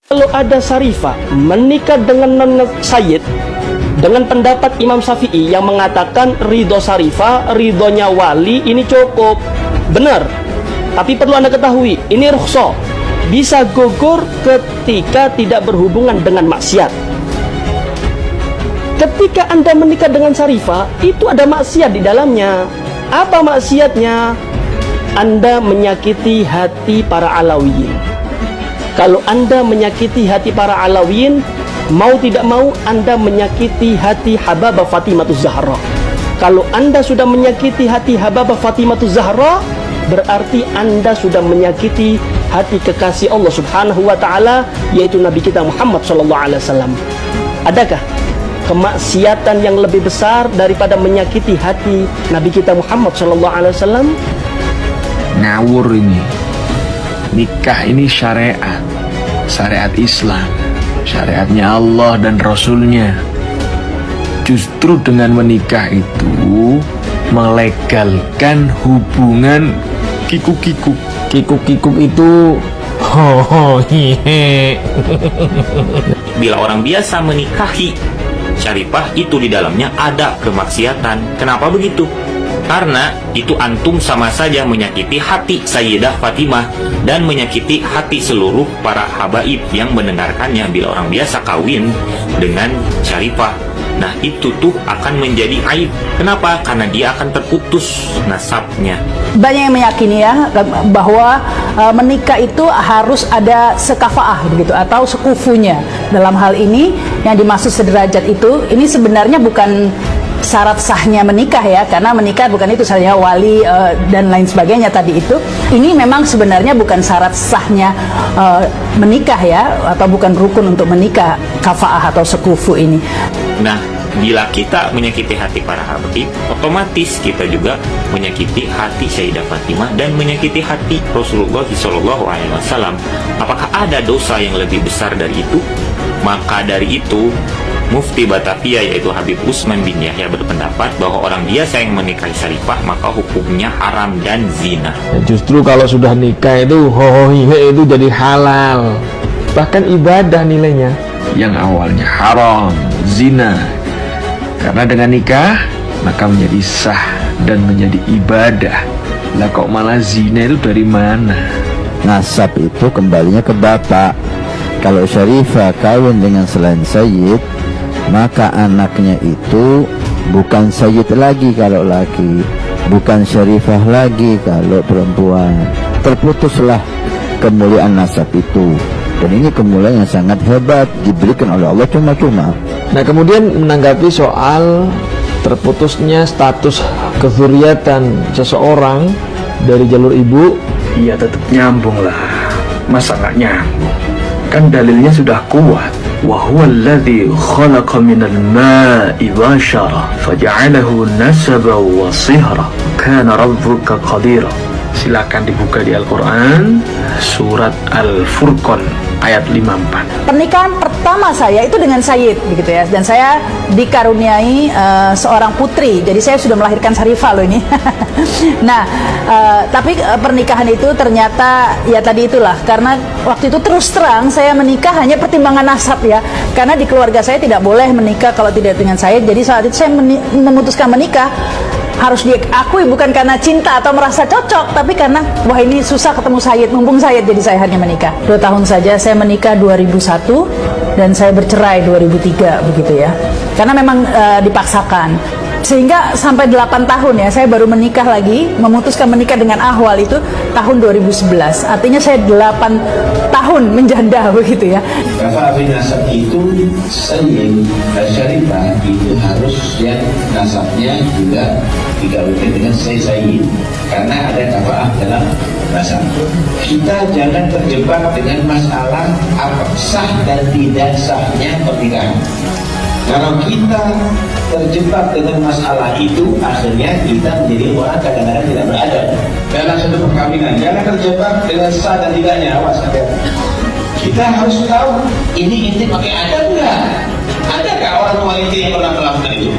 Kalau ada Syarifah menikah dengan non Sayyid dengan pendapat Imam Syafi'i yang mengatakan ridho Syarifah, ridhonya wali ini cukup, benar. Tapi perlu Anda ketahui, ini rukhsah, bisa gugur ketika tidak berhubungan dengan maksiat. Ketika Anda menikah dengan Syarifah, itu ada maksiat di dalamnya. Apa maksiatnya? Anda menyakiti hati para Alawiyin. Kalau Anda menyakiti hati para Alawiyin, mau tidak mau Anda menyakiti hati Hababah Fatimah Zahra. Kalau Anda sudah menyakiti hati Hababah Fatimah Zahra, berarti Anda sudah menyakiti hati kekasih Allah Subhanahu wa taala, yaitu Nabi kita Muhammad sallallahu alaihi wasallam. Adakah kemaksiatan yang lebih besar daripada menyakiti hati Nabi kita Muhammad sallallahu alaihi wasallam? Ngawur ini. Nikah ini syariat, syariat Islam, syariatnya Allah dan Rasulnya. Justru dengan menikah itu melegalkan hubungan kikuk-kikuk. Kikuk-kikuk itu Bila orang biasa menikahi Syarifah, itu di dalamnya ada kemaksiatan. Kenapa begitu? Karena itu antum sama saja menyakiti hati Sayyidah Fatimah dan menyakiti hati seluruh para habaib yang mendengarkannya bila orang biasa kawin dengan Syarifah. Nah, itu tuh akan menjadi aib. Kenapa? Karena dia akan terputus nasabnya. Banyak yang meyakini ya bahwa menikah itu harus ada sekafaah begitu atau sekufunya. Dalam hal ini yang dimaksud sederajat itu, ini sebenarnya bukan syarat sahnya menikah ya, karena menikah bukan itu saja wali dan lain sebagainya tadi itu. Ini memang sebenarnya bukan syarat sahnya menikah ya, atau bukan rukun untuk menikah kafaah atau sekufu ini. Nah, bila kita menyakiti hati para habaib, otomatis kita juga menyakiti hati Sayyidah Fatimah dan menyakiti hati Rasulullah SAW. Apakah ada dosa yang lebih besar dari itu? Maka dari itu, Mufti Batavia yaitu Habib Utsman bin Yahya berpendapat bahwa orang biasa yang menikahi Syarifah maka hukumnya haram dan zina. Justru kalau sudah nikah itu hohohihe itu jadi halal, bahkan ibadah nilainya. Yang awalnya haram, zina, karena dengan nikah maka menjadi sah dan menjadi ibadah. Lah kok malah zina itu dari mana? Nasab itu kembalinya ke bapak. Kalau Syarifah kawin dengan selain Sayyid, maka anaknya itu bukan Sayyid lagi kalau laki, bukan Syarifah lagi kalau perempuan. Terputuslah kemuliaan nasab itu. Dan ini kemuliaan yang sangat hebat, diberikan oleh Allah cuma-cuma. Nah, kemudian menanggapi soal terputusnya status kezuriatan seseorang dari jalur ibu, ya tetap nyambung lah. Masa nggak nyambung? Kan dalilnya sudah kuat. Wa huwa alladzi khalaqa minal ma'i bashara faja'alahu nasaban wa sihra kana rabbuka qadira. Silakan dibuka di Al-Quran surat Al-Furqan ayat 54. Pernikahan pertama saya itu dengan Sayyid begitu ya, dan saya dikaruniai seorang putri. Jadi saya sudah melahirkan Syarifah loh ini. Nah, tapi pernikahan itu ternyata ya tadi itulah, karena waktu itu terus terang saya menikah hanya pertimbangan nasab ya, karena di keluarga saya tidak boleh menikah kalau tidak dengan Sayyid. Jadi saat itu saya memutuskan menikah harus diakui bukan karena cinta atau merasa cocok, tapi karena wah ini susah ketemu Sayyid, mumpung Sayyid, jadi saya hanya menikah 2 tahun saja. Saya menikah 2001 dan saya bercerai 2003 begitu ya, karena memang dipaksakan, sehingga sampai 8 tahun ya saya baru menikah lagi, memutuskan menikah dengan Ahwal itu tahun 2011. Artinya saya 8 tahun menjanda begitu ya. Kafa'ah nasab itu Sayyid dan Syarifah itu harus yang nasabnya juga dikawinkan dengan Sayyid, karena ada kafa'ah dalam nasab. Kita jangan terjebak dengan masalah apa sah dan tidak sahnya pernikahan. Kalau kita terjebak dengan masalah itu, akhirnya kita menjadi orang kadang-kadang tidak beradab dalam satu perkawinan. Jangan terjebak dengan sah dan tidaknya. Awas, kita harus tahu ini inti pakai adab nggak? Ada nggak orang tua inti yang pernah melakukan itu?